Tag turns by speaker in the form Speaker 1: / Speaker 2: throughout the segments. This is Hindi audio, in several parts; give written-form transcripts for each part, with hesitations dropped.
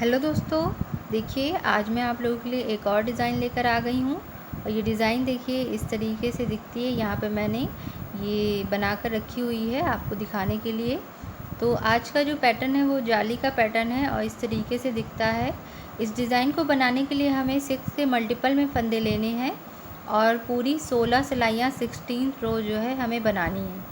Speaker 1: हेलो दोस्तों, देखिए आज मैं आप लोगों के लिए एक और डिज़ाइन लेकर आ गई हूँ। और ये डिज़ाइन देखिए इस तरीके से दिखती है। यहाँ पे मैंने ये बना कर रखी हुई है आपको दिखाने के लिए। तो आज का जो पैटर्न है वो जाली का पैटर्न है और इस तरीके से दिखता है। इस डिज़ाइन को बनाने के लिए हमें 6 के मल्टीपल में फंदे लेने हैं और पूरी 16 सिलाइयाँ 16 रो जो है हमें बनानी है।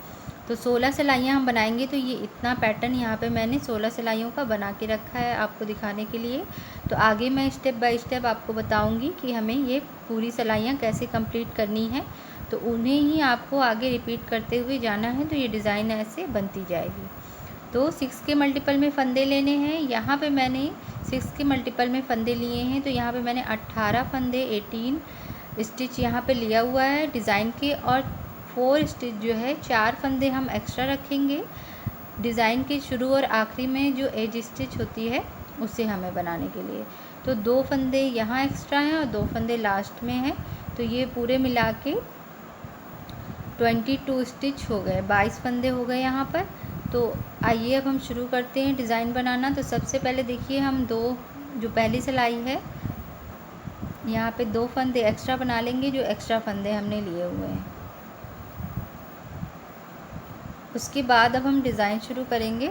Speaker 1: तो 16 सिलाइयाँ हम बनाएंगे। तो ये इतना पैटर्न यहाँ पे मैंने 16 सिलाइयों का बना के रखा है आपको दिखाने के लिए। तो आगे मैं स्टेप बाय स्टेप आपको बताऊंगी कि हमें ये पूरी सिलाइयाँ कैसे कंप्लीट करनी है। तो उन्हें ही आपको आगे रिपीट करते हुए जाना है। तो ये डिज़ाइन ऐसे बनती जाएगी। तो 6 के मल्टीपल में फंदे लेने हैं। यहाँ पे मैंने 6 के मल्टीपल में फंदे लिए हैं। तो यहाँ पे मैंने 18 फंदे 18 स्टिच यहाँ पे लिया हुआ है डिज़ाइन के। और 4 स्टिच जो है 4 फंदे हम एक्स्ट्रा रखेंगे डिज़ाइन के शुरू और आखिरी में जो एज स्टिच होती है उसे हमें बनाने के लिए। तो 2 फंदे यहाँ एक्स्ट्रा हैं और 2 फंदे लास्ट में हैं। तो ये पूरे मिला के 22 स्टिच हो गए, 22 फंदे हो गए यहाँ पर। तो आइए अब हम शुरू करते हैं डिज़ाइन बनाना। तो सबसे पहले देखिए हम जो पहली सिलाई है यहाँ पे 2 फंदे एक्स्ट्रा बना लेंगे जो एक्स्ट्रा फंदे हमने लिए हुए हैं। उसके बाद अब हम डिज़ाइन शुरू करेंगे।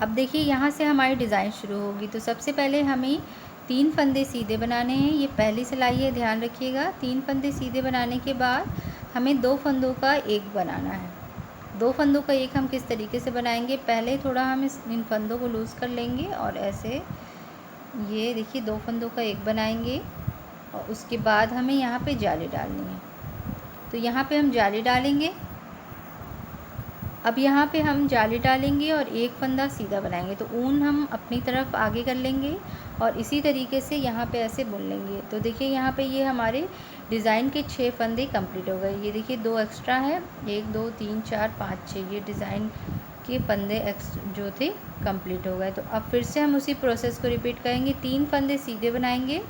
Speaker 1: अब देखिए यहाँ से हमारी डिज़ाइन शुरू होगी। तो सबसे पहले हमें 3 फंदे सीधे बनाने हैं। ये पहली सिलाई है, ध्यान रखिएगा। 3 फंदे सीधे बनाने के बाद हमें 2 फंदों का एक बनाना है। 2 फंदों का एक हम किस तरीके से बनाएंगे, पहले थोड़ा हम इन फंदों को लूज़ कर लेंगे और ऐसे ये देखिए 2 फंदों का एक बनाएंगे। और उसके बाद हमें यहाँ पे जाली डालनी है। तो यहाँ पे हम जाली डालेंगे। अब यहाँ पे हम जाली डालेंगे और एक फंदा सीधा बनाएंगे। तो ऊन हम अपनी तरफ आगे कर लेंगे और इसी तरीके से यहाँ पे ऐसे बुन लेंगे। तो देखिए यहाँ पे ये हमारे डिज़ाइन के 6 फंदे कंप्लीट हो गए। ये देखिए 2 एक्स्ट्रा है, 1 2 3 4 5 6, ये डिज़ाइन के फंदे जो थे कंप्लीट हो गए। तो अब फिर से हम उसी प्रोसेस को रिपीट करेंगे। 3 फंदे सीधे बनाएंगे,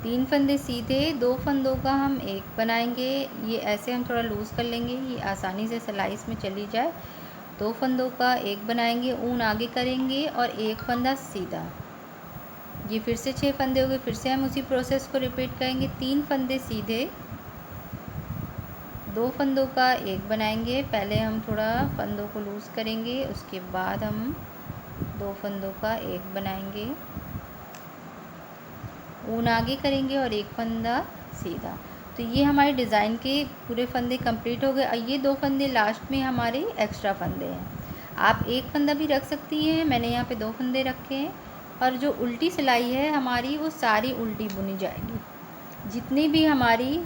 Speaker 1: 3 फंदे सीधे, 2 फंदों का हम एक बनाएंगे। ये ऐसे हम थोड़ा लूज़ कर लेंगे, ये आसानी से सिलाई इसमें चली जाए। 2 फंदों का एक बनाएंगे, ऊन आगे करेंगे और एक फंदा सीधा। ये फिर से 6 फंदे हो गए। फिर से हम उसी प्रोसेस को रिपीट करेंगे। 3 फंदे सीधे, 2 फंदों का एक बनाएंगे। पहले हम थोड़ा फंदों को लूज़ करेंगे, उसके बाद हम 2 फंदों का एक बनाएंगे, ऊन आगे करेंगे और एक फंदा सीधा। तो ये हमारे डिज़ाइन के पूरे फंदे कंप्लीट हो गए। और ये 2 फंदे लास्ट में हमारे एक्स्ट्रा फंदे हैं। आप एक फंदा भी रख सकती हैं, मैंने यहाँ पे 2 फंदे रखे हैं। और जो उल्टी सिलाई है हमारी वो सारी उल्टी बुनी जाएगी। जितनी भी हमारी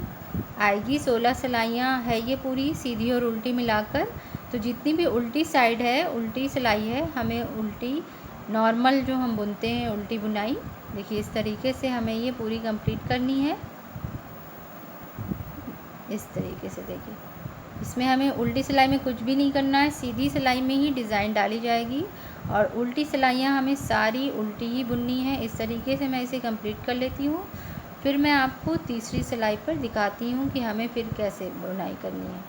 Speaker 1: आएगी 16 सिलाइयाँ है ये पूरी सीधी और उल्टी मिलाकर। तो जितनी भी उल्टी साइड है, उल्टी सिलाई है, हमें उल्टी नॉर्मल जो हम बुनते हैं उल्टी बुनाई, देखिए इस तरीके से हमें ये पूरी कंप्लीट करनी है। इस तरीके से देखिए, इसमें हमें उल्टी सिलाई में कुछ भी नहीं करना है, सीधी सिलाई में ही डिज़ाइन डाली जाएगी और उल्टी सिलाइयाँ हमें सारी उल्टी ही बुननी है। इस तरीके से मैं इसे कंप्लीट कर लेती हूँ। फिर मैं आपको तीसरी सिलाई पर दिखाती हूँ कि हमें फिर कैसे बुनाई करनी है।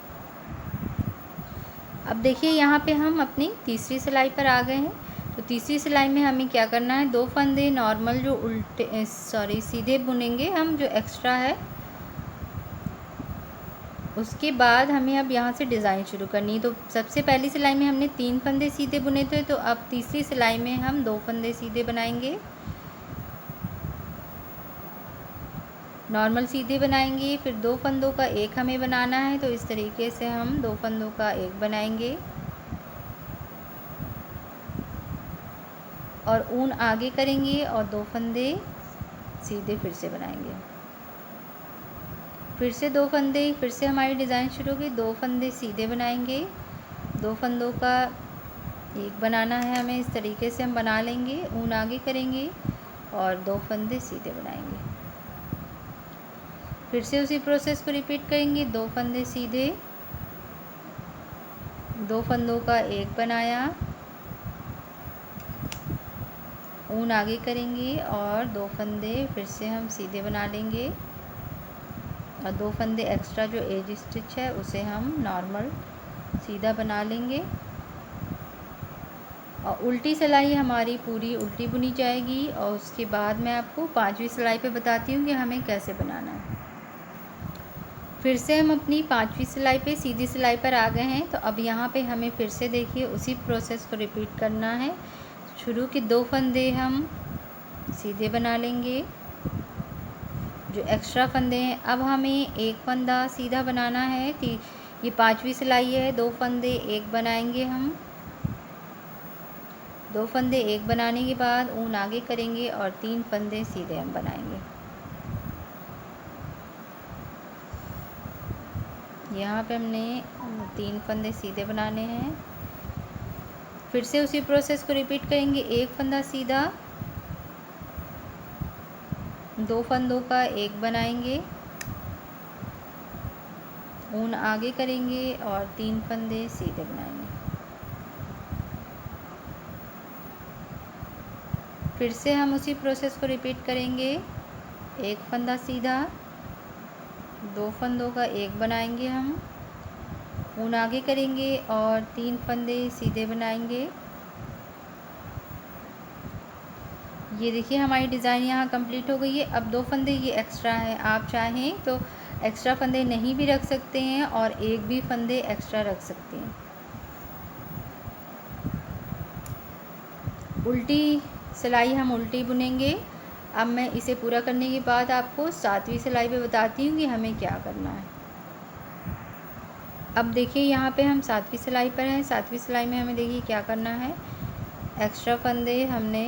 Speaker 1: अब देखिए यहाँ पे हम अपनी तीसरी सिलाई पर आ गए हैं। तो तीसरी सिलाई में हमें क्या करना है, 2 फंदे नॉर्मल जो सीधे बुनेंगे हम, जो एक्स्ट्रा है। उसके बाद हमें अब यहाँ से डिज़ाइन शुरू करनी है। तो सबसे पहली सिलाई में हमने 3 फंदे सीधे बुने थे। तो अब तीसरी सिलाई में हम 2 फंदे सीधे बनाएंगे, नॉर्मल सीधे बनाएंगे। फिर 2 फंदों का एक हमें बनाना है। तो इस तरीके से हम 2 फंदों का एक बनाएंगे और ऊन आगे करेंगे और 2 फंदे सीधे फिर से बनाएंगे। फिर से 2 फंदे, फिर से हमारी डिज़ाइन शुरू होगी। 2 फंदे सीधे बनाएंगे, 2 फंदों का एक बनाना है हमें। इस तरीके से हम बना लेंगे, ऊन आगे करेंगे और 2 फंदे सीधे बनाएंगे। फिर से उसी प्रोसेस को रिपीट करेंगे। 2 फंदे सीधे, 2 फंदों का एक बनाया, ऊन आगे करेंगे और 2 फंदे फिर से हम सीधे बना लेंगे और 2 फंदे एक्स्ट्रा जो एज स्टिच है उसे हम नॉर्मल सीधा बना लेंगे। और उल्टी सिलाई हमारी पूरी उल्टी बुनी जाएगी। और उसके बाद मैं आपको 5वीं सिलाई पे बताती हूँ कि हमें कैसे बनाना है। फिर से हम अपनी 5वीं सिलाई पे सीधी सिलाई पर आ गए हैं। तो अब यहाँ पे हमें फिर से देखिए उसी प्रोसेस को रिपीट करना है। शुरू के 2 फंदे हम सीधे बना लेंगे, जो एक्स्ट्रा फंदे हैं। अब हमें एक फंदा सीधा बनाना है। ये 5वीं सिलाई है, 2 फंदे एक बनाएंगे हम। 2 फंदे एक बनाने के बाद ऊन आगे करेंगे और 3 फंदे सीधे हम बनाएंगे। यहाँ पे हमने 3 फंदे सीधे बनाने हैं। फिर से उसी प्रोसेस को रिपीट करेंगे। एक फंदा सीधा, 2 फंदों का एक बनाएंगे, ऊन आगे करेंगे और 3 फंदे सीधे बनाएंगे। फिर से हम उसी प्रोसेस को रिपीट करेंगे। एक फंदा सीधा, 2 फंदों का एक बनाएंगे हम, ऊन आगे करेंगे और 3 फंदे सीधे बनाएंगे। ये देखिए हमारी डिज़ाइन यहाँ कंप्लीट हो गई है। अब 2 फंदे ये एक्स्ट्रा है, आप चाहें तो एक्स्ट्रा फंदे नहीं भी रख सकते हैं और एक भी फंदे एक्स्ट्रा रख सकते हैं। उल्टी सिलाई हम उल्टी बुनेंगे। अब मैं इसे पूरा करने के बाद आपको 7वीं सिलाई पे बताती हूँ कि हमें क्या करना है। अब देखिए यहाँ पे हम 7वीं सिलाई पर हैं। 7वीं सिलाई में हमें देखिए क्या करना है। एक्स्ट्रा फंदे हमने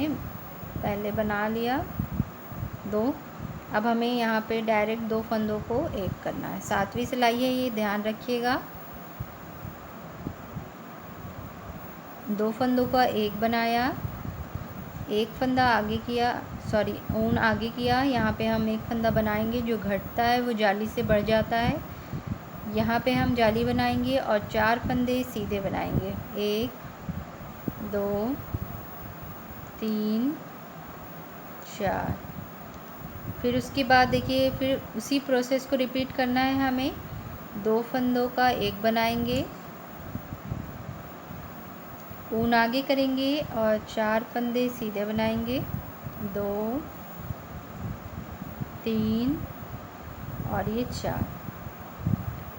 Speaker 1: पहले बना लिया 2। अब हमें यहाँ पे डायरेक्ट 2 फंदों को एक करना है। 7वीं सिलाई है, ये ध्यान रखिएगा। 2 फंदों का एक बनाया, एक फंदा आगे किया, सॉरी ऊन आगे किया। यहाँ पे हम एक फंदा बनाएंगे, जो घटता है वो जाली से बढ़ जाता है। यहाँ पे हम जाली बनाएंगे और 4 फंदे सीधे बनाएंगे। 1 2 3 4। फिर उसके बाद देखिए फिर उसी प्रोसेस को रिपीट करना है हमें। 2 फंदों का एक बनाएंगे, ऊन आगे करेंगे और 4 फंदे सीधे बनाएंगे। 2 3 और ये 4।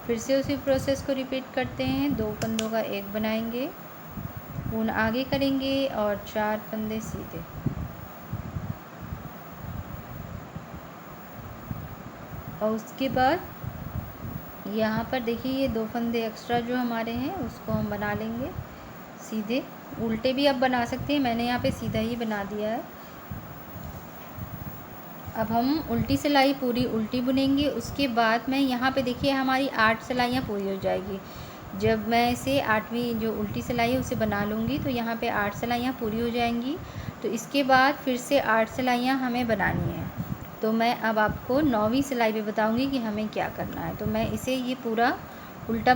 Speaker 1: फिर से उसी प्रोसेस को रिपीट करते हैं। 2 फंदों का एक बनाएंगे, ऊन आगे करेंगे और 4 फंदे सीधे। और उसके बाद यहाँ पर देखिए ये 2 फंदे एक्स्ट्रा जो हमारे हैं उसको हम बना लेंगे सीधे। उल्टे भी आप बना सकते हैं, मैंने यहाँ पे सीधा ही बना दिया है। अब हम उल्टी सिलाई पूरी उल्टी बुनेंगे। उसके बाद मैं यहाँ पे देखिए हमारी 8 सिलाइयाँ पूरी हो जाएगी। जब मैं इसे 8वीं जो उल्टी सिलाई है उसे बना लूँगी तो यहाँ पे 8 सिलाइयाँ पूरी हो जाएंगी। तो इसके बाद फिर से 8 सिलाइयाँ हमें बनानी है। तो मैं अब आपको 9वीं सिलाई पे बताऊँगी कि हमें क्या करना है। तो मैं इसे ये पूरा उल्टा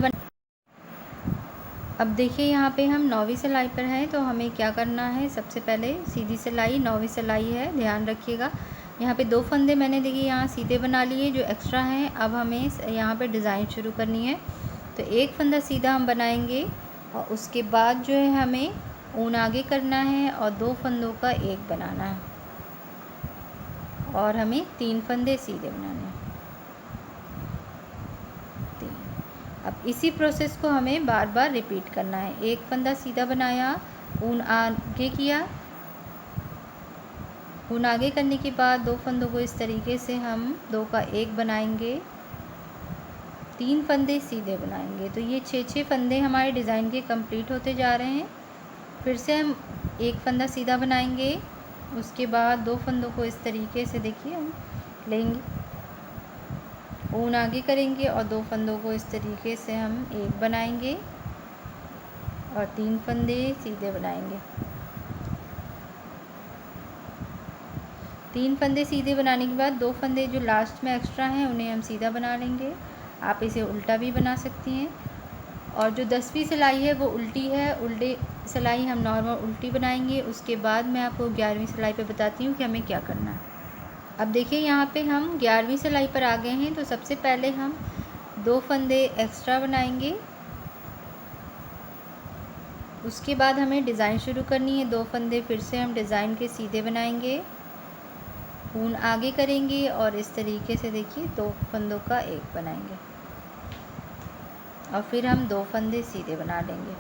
Speaker 1: अब देखिए यहाँ पे हम 9वीं सिलाई पर हैं। तो हमें क्या करना है, सबसे पहले सीधी सिलाई 9वीं सिलाई है, ध्यान रखिएगा। यहाँ पे 2 फंदे मैंने देखिए यहाँ सीधे बना लिए जो एक्स्ट्रा हैं। अब हमें यहाँ पे डिज़ाइन शुरू करनी है। तो एक फंदा सीधा हम बनाएंगे और उसके बाद जो है हमें ऊन आगे करना है और 2 फंदों का एक बनाना है और हमें 3 फंदे सीधे बनाने हैं। अब इसी प्रोसेस को हमें बार बार रिपीट करना है। एक फंदा सीधा बनाया, ऊन आगे किया, ऊन आगे करने के बाद 2 फंदों को इस तरीके से हम 2 का एक बनाएंगे, 3 फंदे सीधे बनाएंगे। तो ये 6 फंदे हमारे डिज़ाइन के कंप्लीट होते जा रहे हैं। फिर से हम एक फंदा सीधा बनाएंगे, उसके बाद 2 फंदों को इस तरीके से देखिए हम लेंगे, ऊन आगे करेंगे और 2 फंदों को इस तरीके से हम एक बनाएंगे और 3 फंदे सीधे बनाएंगे। 3 फंदे सीधे बनाने के बाद 2 फंदे जो लास्ट में एक्स्ट्रा हैं उन्हें हम सीधा बना लेंगे। आप इसे उल्टा भी बना सकती हैं। और जो 10वीं सिलाई है वो उल्टी है, उल्टी सिलाई हम नॉर्मल उल्टी बनाएंगे। उसके बाद मैं आपको 11वीं सिलाई पे बताती हूँ कि हमें क्या करना है। अब देखिए यहाँ पे हम 11वीं सिलाई पर आ गए हैं। तो सबसे पहले हम 2 फंदे एक्स्ट्रा बनाएंगे, उसके बाद हमें डिज़ाइन शुरू करनी है। 2 फंदे फिर से हम डिज़ाइन के सीधे बनाएंगे, ऊन आगे करेंगे और इस तरीके से देखिए 2 फंदों का एक बनाएंगे और फिर हम 2 फंदे सीधे बना लेंगे।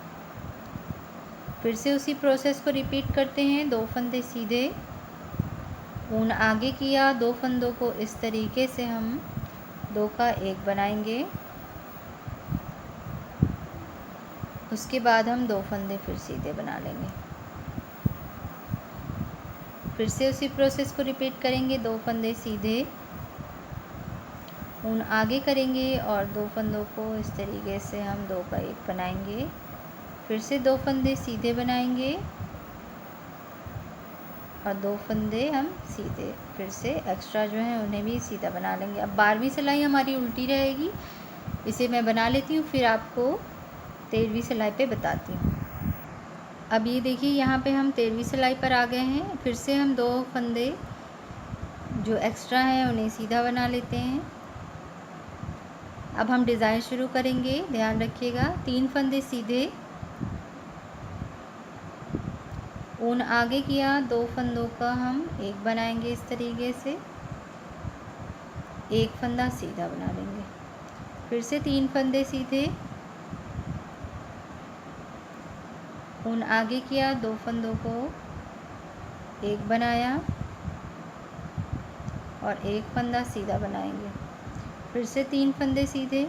Speaker 1: फिर से उसी प्रोसेस को रिपीट करते हैं। 2 फंदे सीधे, ऊन आगे किया, 2 फंदों को इस तरीके से हम 2 का एक बनाएंगे। उसके बाद हम 2 फंदे फिर सीधे बना लेंगे। फिर से उसी प्रोसेस को रिपीट करेंगे। 2 फंदे सीधे, ऊन आगे करेंगे और 2 फंदों को इस तरीके से हम 2 का एक बनाएंगे। फिर से 2 फंदे सीधे बनाएंगे और 2 फंदे हम सीधे फिर से एक्स्ट्रा जो हैं उन्हें भी सीधा बना लेंगे। अब 12वीं सिलाई हमारी उल्टी रहेगी। इसे मैं बना लेती हूँ, फिर आपको 13वीं सिलाई पे बताती हूँ। अब ये देखिए यहाँ पे हम 13वीं सिलाई पर आ गए हैं। फिर से हम 2 फंदे जो एक्स्ट्रा हैं उन्हें सीधा बना लेते हैं। अब हम डिज़ाइन शुरू करेंगे, ध्यान रखिएगा। 3 फंदे सीधे, ऊन आगे किया, 2 फंदों का हम एक बनाएंगे इस तरीके से, एक फंदा सीधा बना लेंगे। फिर से 3 फंदे सीधे, ऊन आगे किया, 2 फंदों को एक बनाया और एक फंदा सीधा बनाएंगे। फिर से 3 फंदे सीधे,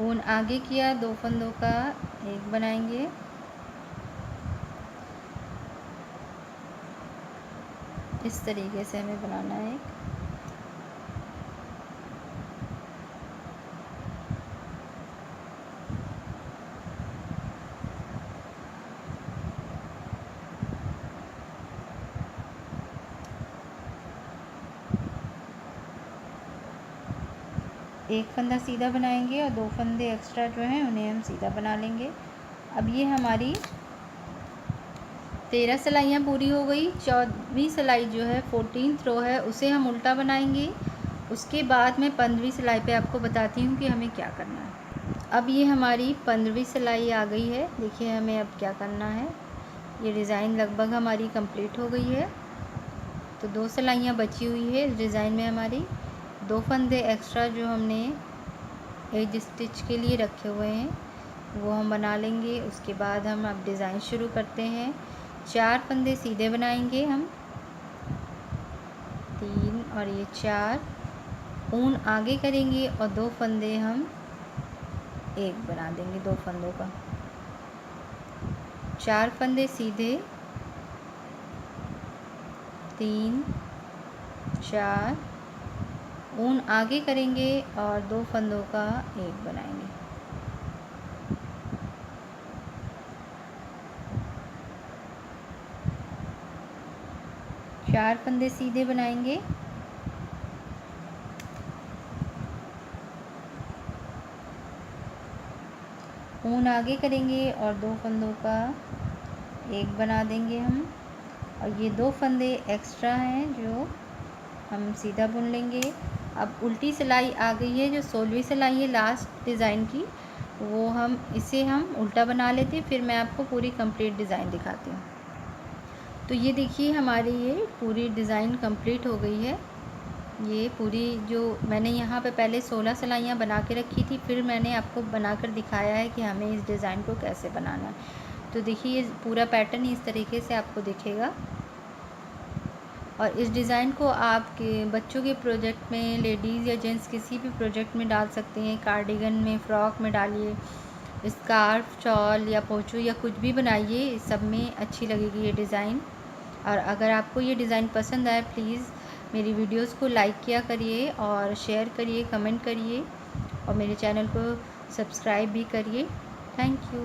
Speaker 1: ऊन आगे किया, 2 फंदों का एक बनाएंगे, इस तरीके से हमें बनाना है। एक फंदा सीधा बनाएंगे और 2 फंदे एक्स्ट्रा जो हैं उन्हें हम सीधा बना लेंगे। अब ये हमारी 13 सिलाइयाँ पूरी हो गई। 14वीं सिलाई जो है 14th रो है उसे हम उल्टा बनाएंगे। उसके बाद मैं 15वीं सिलाई पे आपको बताती हूँ कि हमें क्या करना है। अब ये हमारी 15वीं सिलाई आ गई है। देखिए हमें अब क्या करना है। ये डिज़ाइन लगभग हमारी कंप्लीट हो गई है। तो 2 सिलाइयाँ बची हुई है इस डिज़ाइन में हमारी। 2 फंदे एक्स्ट्रा जो हमने एज स्टिच के लिए रखे हुए हैं वो हम बना लेंगे। उसके बाद हम अब डिज़ाइन शुरू करते हैं। 4 फंदे सीधे बनाएंगे हम, 3 और ये 4, ऊन आगे करेंगे और 2 फंदे हम एक बना देंगे 2 फंदों का। 4 फंदे सीधे, 3 4, ऊन आगे करेंगे और 2 फंदों का एक बनाएंगे। चार फंदे सीधे बनाएंगे, ऊन आगे करेंगे और 2 फंदों का एक बना देंगे हम। और ये 2 फंदे एक्स्ट्रा हैं जो हम सीधा बुन लेंगे। अब उल्टी सिलाई आ गई है, जो 16वीं सिलाई है लास्ट डिज़ाइन की, वो इसे हम उल्टा बना लेते हैं। फिर मैं आपको पूरी कंप्लीट डिज़ाइन दिखाती हूँ। तो ये देखिए हमारी ये पूरी डिज़ाइन कंप्लीट हो गई है। ये पूरी जो मैंने यहाँ पे पहले 16 सिलाइयाँ बना के रखी थी, फिर मैंने आपको बनाकर दिखाया है कि हमें इस डिज़ाइन को कैसे बनाना है। तो देखिए ये पूरा पैटर्न इस तरीके से आपको दिखेगा। और इस डिज़ाइन को आपके बच्चों के प्रोजेक्ट में, लेडीज़ या जेंट्स किसी भी प्रोजेक्ट में डाल सकते हैं। कार्डिगन में, फ्रॉक में डालिए, स्कार्फ, शॉल या पोंचो या कुछ भी बनाइए, इस सब में अच्छी लगेगी ये डिज़ाइन। और अगर आपको ये डिज़ाइन पसंद आए प्लीज़ मेरी वीडियोस को लाइक किया करिए और शेयर करिए, कमेंट करिए और मेरे चैनल को सब्सक्राइब भी करिए। Thank you.